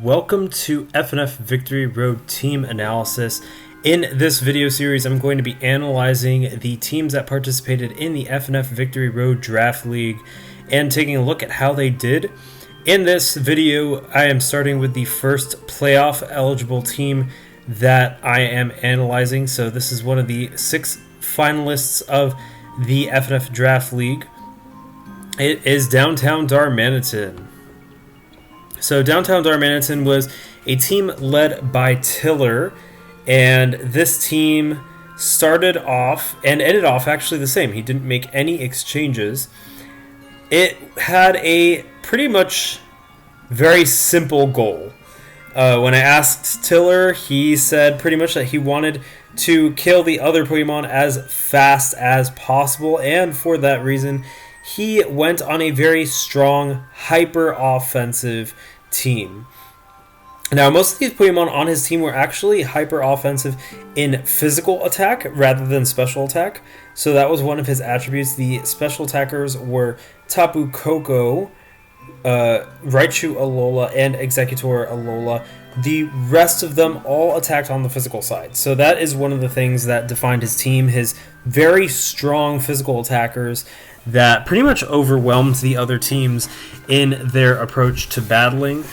Welcome to FNF Victory Road Team Analysis. In this video series, I'm going to be analyzing the teams that participated in the FNF Victory Road Draft League and taking a look at how they did. In this video, I am starting with the first playoff eligible team that I am analyzing. So this is one of the 6 finalists of the FNF Draft League. It is Downtown Darmanitan. So Downtown Darmanitan was a team led by Tiller, and this team started off and ended off actually the same. He didn't make any exchanges. It had a pretty much very simple goal. When I asked Tiller, he said pretty much that he wanted to kill the other Pokemon as fast as possible, and for that reason, he went on a very strong, hyper-offensive team. Now, most of these Pokemon on his team were actually hyper-offensive in physical attack rather than special attack. So that was one of his attributes. The special attackers were Tapu Koko, Raichu Alola, and Executor Alola. The rest of them all attacked on the physical side. So that is one of the things that defined his team, his very strong physical attackers that pretty much overwhelmed the other teams in their approach to battling.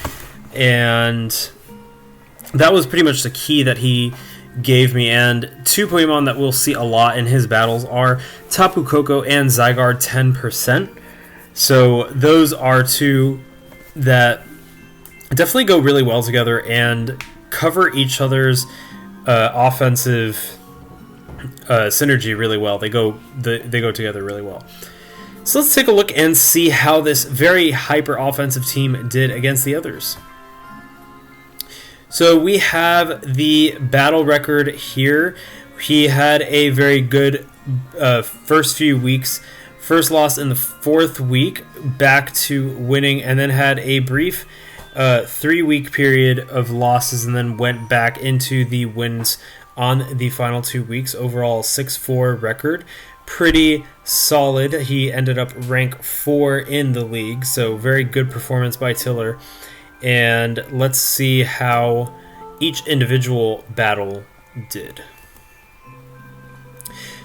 And that was pretty much the key that he gave me. And 2 Pokemon that we'll see a lot in his battles are Tapu Koko and Zygarde 10%. So those are 2 that definitely go really well together and cover each other's offensive synergy really well. They go together really well. So let's take a look and see how this very hyper-offensive team did against the others. So we have the battle record here. He had a very good first few weeks. First loss in the 4th week, back to winning, and then had a brief 3-week period of losses, and then went back into the wins on the final 2 weeks. Overall, 6-4 record. Pretty solid. He ended up rank 4 in the league, so very good performance by Tiller. And let's see how each individual battle did.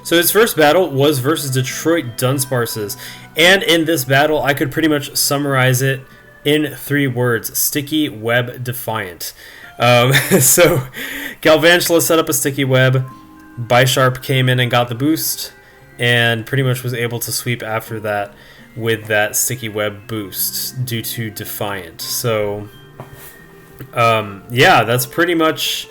So his first battle was versus Detroit Dunsparces, and in this battle I could pretty much summarize it in 3 words: Sticky Web Defiant. So Galvantula set up a Sticky Web, Bisharp came in and got the boost, and pretty much was able to sweep after that with that Sticky Web boost due to Defiant. So, yeah, that's pretty much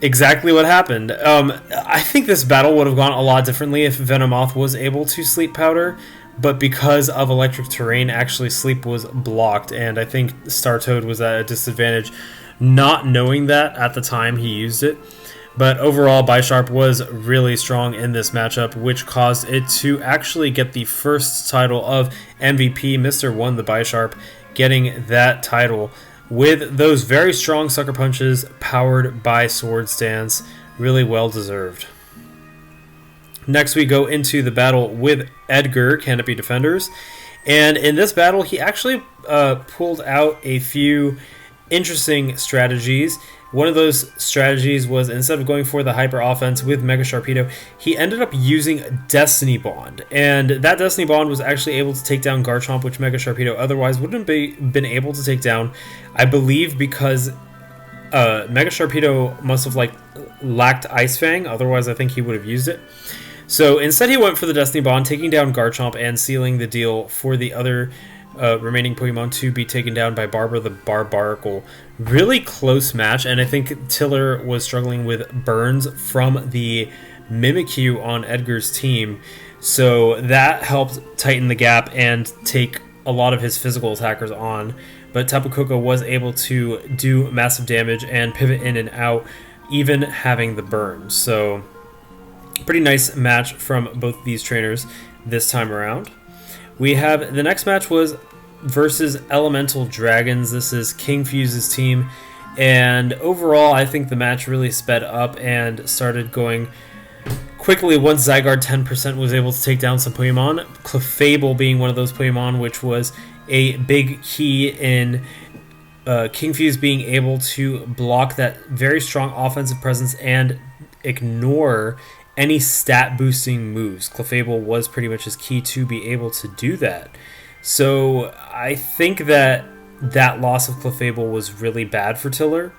exactly what happened. I think this battle would have gone a lot differently if Venomoth was able to Sleep Powder, but because of electric terrain, actually Sleep was blocked, and I think Startoad was at a disadvantage not knowing that at the time he used it. But overall, Bisharp was really strong in this matchup, which caused it to actually get the first title of MVP. Mr. One, the Bisharp, getting that title with those very strong sucker punches powered by Swords Dance. Really well deserved. Next, we go into the battle with Edgar, Canopy Defenders. And in this battle, he actually pulled out a few interesting strategies. One of those strategies was, instead of going for the hyper offense with Mega Sharpedo, he ended up using Destiny Bond. And that Destiny Bond was actually able to take down Garchomp, which Mega Sharpedo otherwise wouldn't have been able to take down, I believe, because Mega Sharpedo must have lacked Ice Fang, otherwise I think he would have used it. So instead he went for the Destiny Bond, taking down Garchomp and sealing the deal for the other remaining Pokemon to be taken down by Barbara the Barbaracle. Really close match, and I think Tiller was struggling with burns from the Mimikyu on Edgar's team, so that helped tighten the gap and take a lot of his physical attackers on. But Tapu Koko was able to do massive damage and pivot in and out, even having the burns. So pretty nice match from both these trainers this time around. We have the next match was versus Elemental Dragons. This is King Fuse's team, and overall I think the match really sped up and started going quickly once Zygarde 10% was able to take down some Pokemon. Clefable being one of those Pokemon, which was a big key in King Fuse being able to block that very strong offensive presence and ignore any stat boosting moves. Clefable was pretty much his key to be able to do that. So I think that loss of Clefable was really bad for Tiller,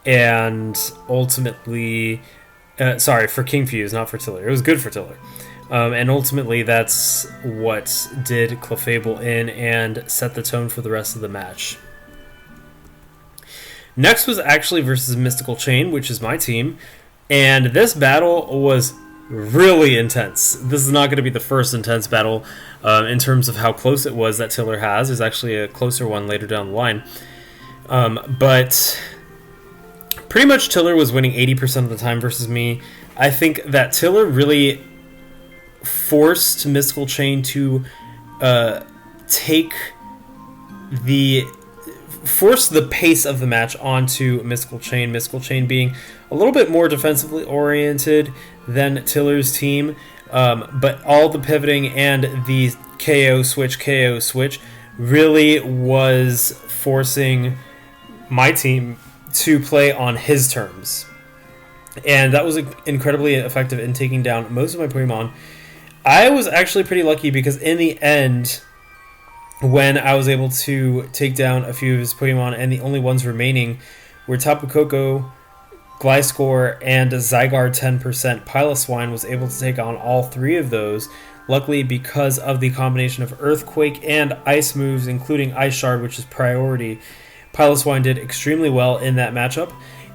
and ultimately, for King Fuse, not for Tiller. It was good for Tiller. And ultimately, that's what did Clefable in and set the tone for the rest of the match. Next was actually versus Mystical Chain, which is my team. And this battle was really intense. This is not going to be the first intense battle in terms of how close it was that Tiller has. There's actually a closer one later down the line. But pretty much Tiller was winning 80% of the time versus me. I think that Tiller really forced Mystical Chain to force the pace of the match onto Mystical Chain. Mystical Chain being a little bit more defensively oriented than Tiller's team, but all the pivoting and the KO switch really was forcing my team to play on his terms. And that was incredibly effective in taking down most of my Pokemon. I was actually pretty lucky because in the end, when I was able to take down a few of his Pokemon, and the only ones remaining were Tapu Koko, Gliscor, and Zygarde 10%, Piloswine was able to take on all three of those. Luckily, because of the combination of Earthquake and Ice moves, including Ice Shard, which is priority, Piloswine did extremely well in that matchup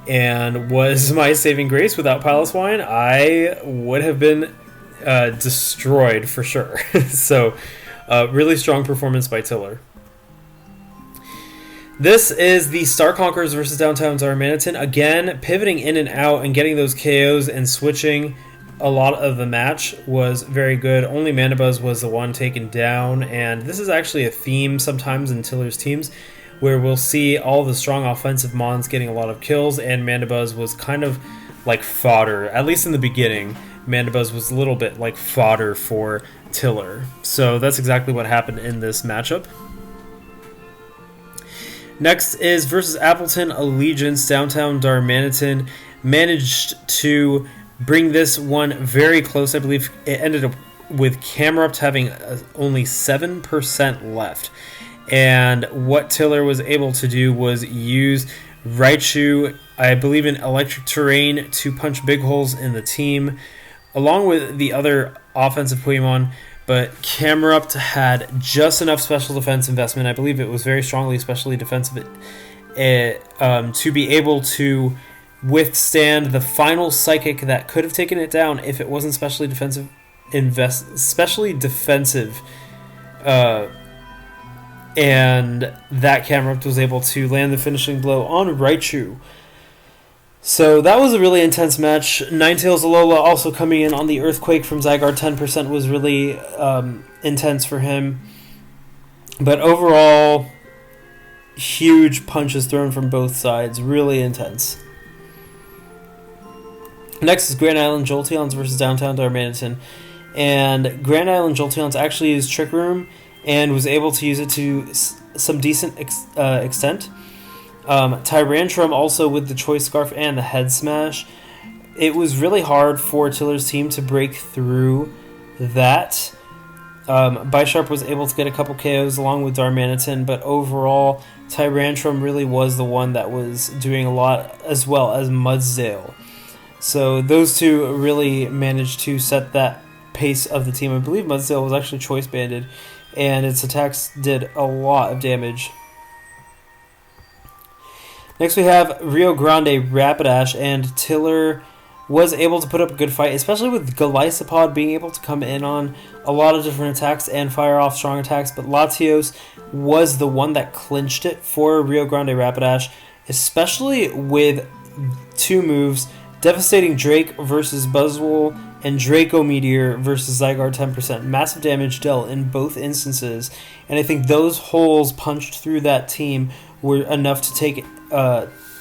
and was my saving grace. Without Piloswine, I would have been destroyed for sure. So, really strong performance by Tiller. This is the Star Conquerors versus Downtown Darmanitan. Again, pivoting in and out and getting those KOs and switching a lot of the match was very good. Only Mandibuzz was the one taken down, and this is actually a theme sometimes in Tiller's teams where we'll see all the strong offensive Mons getting a lot of kills, and Mandibuzz was kind of like fodder, at least in the beginning. Mandibuzz was a little bit like fodder for Tiller. So that's exactly what happened in this matchup. Next is versus Appleton Allegiance. Downtown Darmanitan managed to bring this one very close. I believe it ended up with Camerupt having only 7% left. And what Tiller was able to do was use Raichu, I believe in Electric Terrain, to punch big holes in the team, along with the other offensive Pokemon. But Camerupt had just enough special defense investment, I believe it was very strongly specially defensive, to be able to withstand the final Psychic that could have taken it down if it wasn't specially defensive. And that Camerupt was able to land the finishing blow on Raichu. So that was a really intense match. Ninetales Alola also coming in on the Earthquake from Zygarde 10% was really intense for him. But overall, huge punches thrown from both sides. Really intense. Next is Grand Island Jolteons versus Downtown Darmanitan. And Grand Island Jolteons actually used Trick Room and was able to use it to some decent extent. Tyrantrum also with the Choice Scarf and the Head Smash. It was really hard for Tiller's team to break through that. Bisharp was able to get a couple KOs along with Darmanitan, but overall, Tyrantrum really was the one that was doing a lot, as well as Mudsdale. So those two really managed to set that pace of the team. I believe Mudsdale was actually Choice Banded, and its attacks did a lot of damage. Next we have Rio Grande Rapidash, and Tiller was able to put up a good fight, especially with Golisopod being able to come in on a lot of different attacks and fire off strong attacks, but Latios was the one that clinched it for Rio Grande Rapidash, especially with two moves, Devastating Drake versus Buzzwole and Draco Meteor versus Zygarde 10%. Massive damage dealt in both instances, and I think those holes punched through that team were enough to take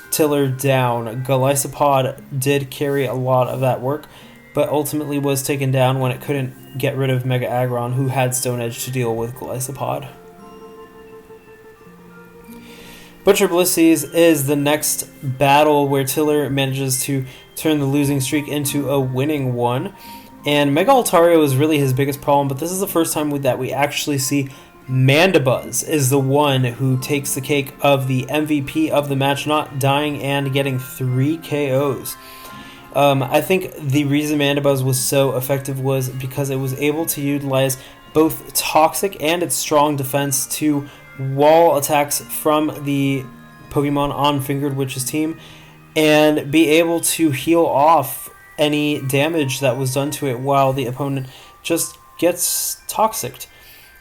Tiller down. Golisopod did carry a lot of that work, but ultimately was taken down when it couldn't get rid of Mega Aggron, who had Stone Edge to deal with Golisopod. Butcher Blissies is the next battle where Tiller manages to turn the losing streak into a winning one. And Mega Altario is really his biggest problem, but this is the first time that we actually see Mandibuzz is the one who takes the cake of the MVP of the match, not dying and getting 3 KOs. I think the reason Mandibuzz was so effective was because it was able to utilize both Toxic and its strong defense to wall attacks from the Pokemon on Fingered Witch's team and be able to heal off any damage that was done to it while the opponent just gets Toxiced.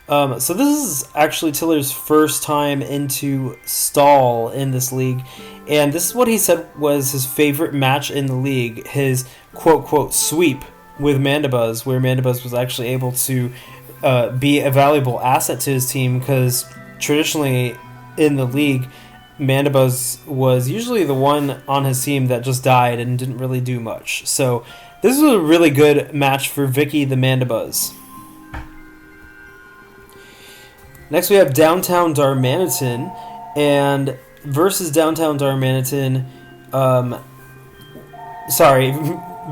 So this is actually Tiller's first time into Stall in this league, and this is what he said was his favorite match in the league, his quote-quote sweep with Mandibuzz, where Mandibuzz was actually able to be a valuable asset to his team, because traditionally in the league, Mandibuzz was usually the one on his team that just died and didn't really do much. So this was a really good match for Vicky the Mandibuzz. Next we have Downtown Darmanitan, and versus Downtown Darmanitan,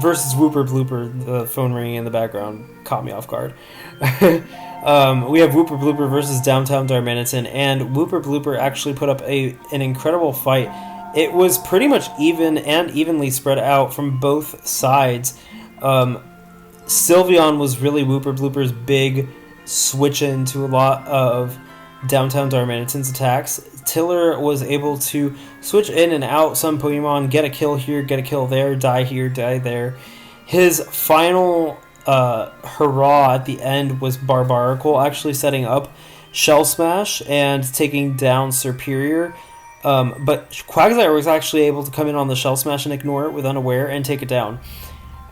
versus Whooper Blooper. The phone ringing in the background caught me off guard. We have Whooper Blooper versus Downtown Darmanitan, and Whooper Blooper actually put up an incredible fight. It was pretty much even and evenly spread out from both sides. Sylveon was really Whooper Blooper's big switch into a lot of Downtown Darmanitan's attacks. Tiller was able to switch in and out some Pokemon, get a kill here, get a kill there, die here, die there. His final hurrah at the end was Barbaracle, actually setting up Shell Smash and taking down Serperior. But Quagsire was actually able to come in on the Shell Smash and ignore it with Unaware and take it down.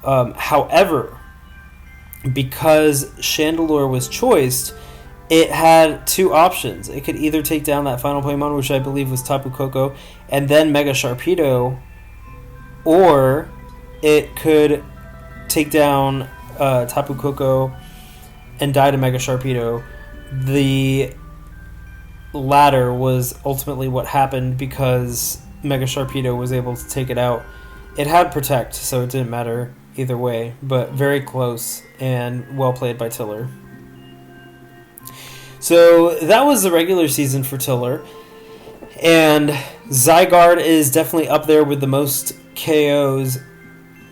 However, because Chandelure was choiced, it had two options. It could either take down that final Pokemon, which I believe was Tapu Koko, and then Mega Sharpedo, or it could take down Tapu Koko and die to Mega Sharpedo. The latter was ultimately what happened because Mega Sharpedo was able to take it out. It had Protect, so it didn't matter either way, but very close and well played by Tiller. So that was the regular season for Tiller, and Zygarde is definitely up there with the most KOs.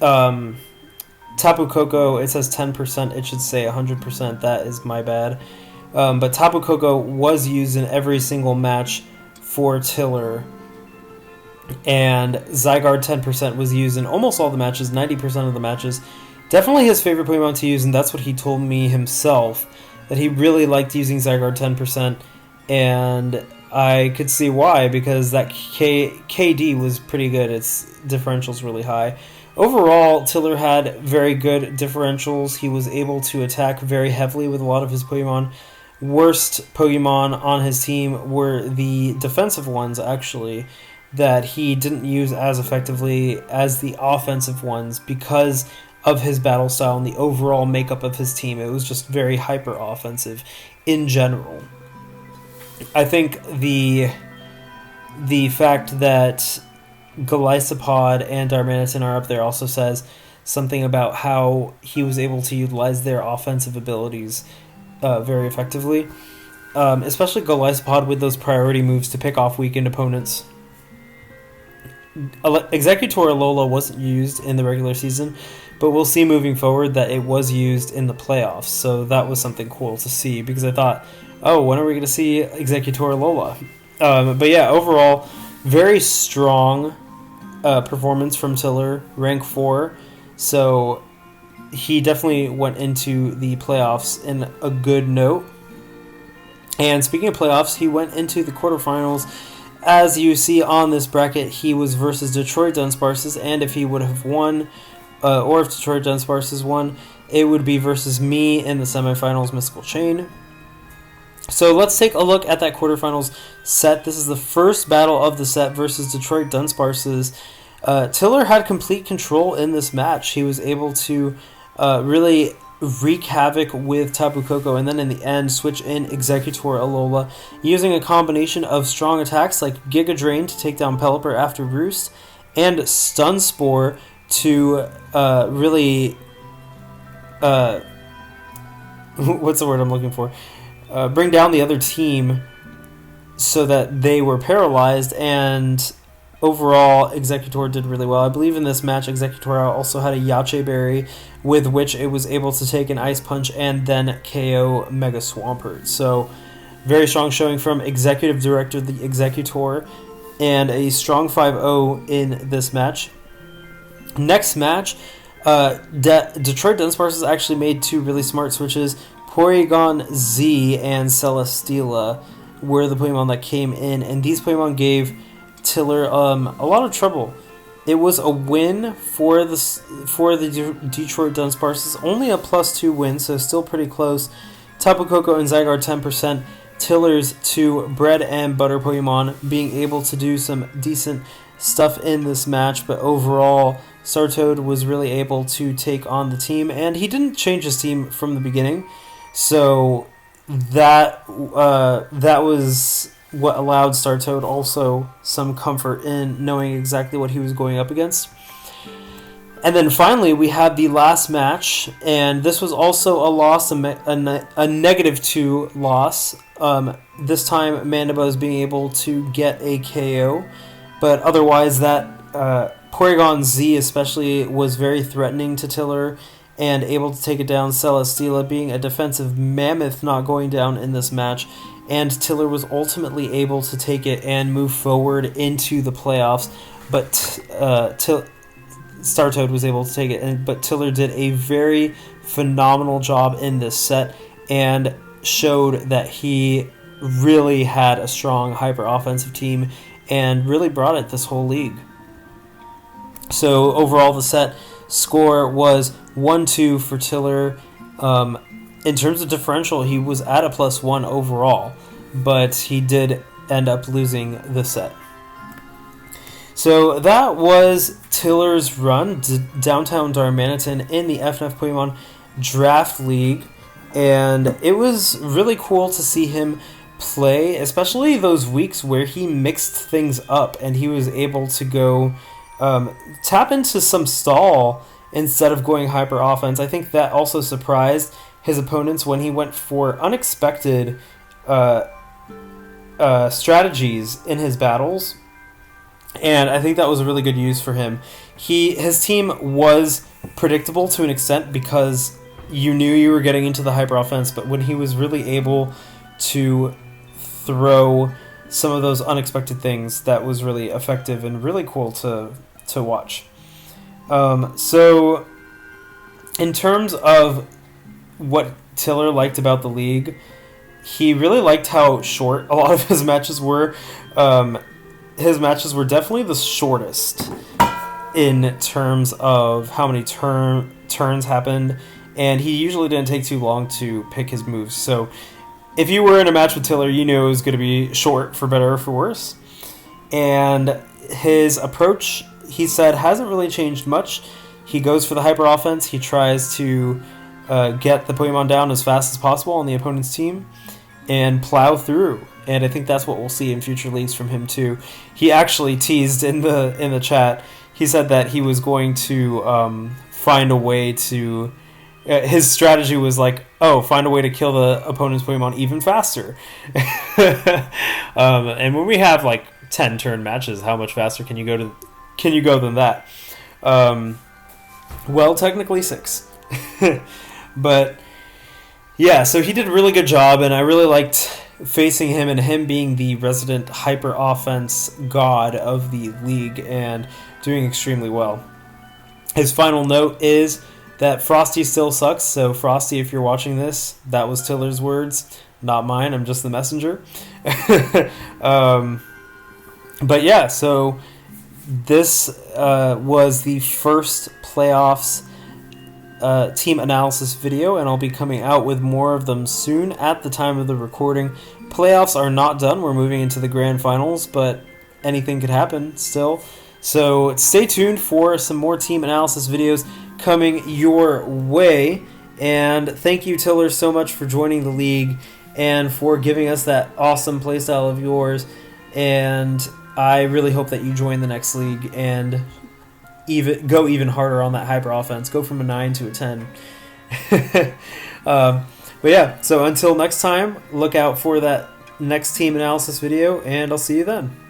Tapu Koko, it says 10%, it should say 100%, that is my bad. But Tapu Koko was used in every single match for Tiller, and Zygarde 10% was used in almost all the matches, 90% of the matches. Definitely his favorite Pokemon to use, and that's what he told me himself, that he really liked using Zygarde 10%, and I could see why, because that KD was pretty good. Its differential's really high. Overall, Tiller had very good differentials. He was able to attack very heavily with a lot of his Pokemon. Worst Pokemon on his team were the defensive ones, actually, that he didn't use as effectively as the offensive ones because of his battle style and the overall makeup of his team. It was just very hyper offensive in general. I think the fact that Golisopod and Darmanitan are up there also says something about how he was able to utilize their offensive abilities very effectively, especially Golisopod with those priority moves to pick off weakened opponents. Executor Alola wasn't used in the regular season, but we'll see moving forward that it was used in the playoffs, so that was something cool to see, because I thought, oh, when are we going to see Executor Alola? But yeah, overall, very strong performance from Tiller, rank 4, so he definitely went into the playoffs in a good note. And speaking of playoffs, he went into the quarterfinals. As you see on this bracket, he was versus Detroit Dunsparces, and if he would have won, or if Detroit Dunsparces won, it would be versus me in the semifinals, Mystical Chain. So let's take a look at that quarterfinals set. This is the first battle of the set versus Detroit Dunsparces. Tiller had complete control in this match. He was able to really wreak havoc with Tapu Koko, and then in the end switch in Executor Alola using a combination of strong attacks like Giga Drain to take down Pelipper after Roost, and Stun Spore to really what's the word I'm looking for? Bring down the other team so that they were paralyzed, and overall Executor did really well. I believe in this match Executor also had a Yache Berry with which it was able to take an Ice Punch and then KO Mega Swampert. So very strong showing from Executive Director the Executor, and a strong 5-0 in this match. Next match, Detroit Dunsparces actually made two really smart switches. Porygon Z and Celesteela were the Pokemon that came in, and these Pokemon gave Tiller a lot of trouble. It was a win for the Detroit Dunsparces, only a +2 win, so still pretty close. Tapu Koko and Zygarde 10%. Tiller's two bread and butter Pokemon being able to do some decent stuff in this match, but overall Startoad was really able to take on the team, and he didn't change his team from the beginning, so that was what allowed Startoad also some comfort in knowing exactly what he was going up against. And then finally we had the last match, and this was also a loss, a -2 loss. This time Mandibuzz was being able to get a KO, but otherwise that Porygon Z especially was very threatening to Tiller and able to take it down. Celesteela being a defensive mammoth not going down in this match, and Tiller was ultimately able to take it and move forward into the playoffs, but Startoad was able to take it, but Tiller did a very phenomenal job in this set and showed that he really had a strong hyper offensive team and really brought it this whole league. So overall the set score was 1-2 for Tiller. In terms of differential, he was at a +1 overall, but he did end up losing the set. So that was Tiller's run, Downtown Darmanitan, in the FNF Pokemon Draft League, and it was really cool to see him play, especially those weeks where he mixed things up and he was able to go tap into some stall instead of going hyper offense. I think that also surprised his opponents when he went for unexpected strategies in his battles, and I think that was a really good use for him. His team was predictable to an extent because you knew you were getting into the hyper offense, but when he was really able to throw some of those unexpected things, that was really effective and really cool to watch. So in terms of what Tiller liked about the league, he really liked how short a lot of his matches were. His matches were definitely the shortest in terms of how many turns happened, and he usually didn't take too long to pick his moves. So if you were in a match with Tiller, you knew it was going to be short for better or for worse. And his approach, he said, hasn't really changed much. He goes for the hyper offense. He tries to get the Pokemon down as fast as possible on the opponent's team and plow through. And I think that's what we'll see in future leagues from him too. He actually teased in the chat. He said that he was going to find a way to. His strategy was like, find a way to kill the opponent's Pokemon even faster. And when we have like 10 turn matches, how much faster can you go than that? Well, technically 6. But yeah, so he did a really good job, and I really liked facing him and him being the resident hyper offense god of the league and doing extremely well. His final note is that Frosty still sucks, so Frosty, if you're watching this, that was Tiller's words, not mine. I'm just the messenger. But yeah, so this was the first playoffs team analysis video, and I'll be coming out with more of them soon at the time of the recording. Playoffs are not done. We're moving into the grand finals, but anything could happen still. So stay tuned for some more team analysis videos coming your way. And thank you, Tiller, so much for joining the league and for giving us that awesome playstyle of yours. And I really hope that you join the next league and go even harder on that hyper offense. Go from a 9 to a 10. But yeah, so until next time, look out for that next team analysis video, and I'll see you then.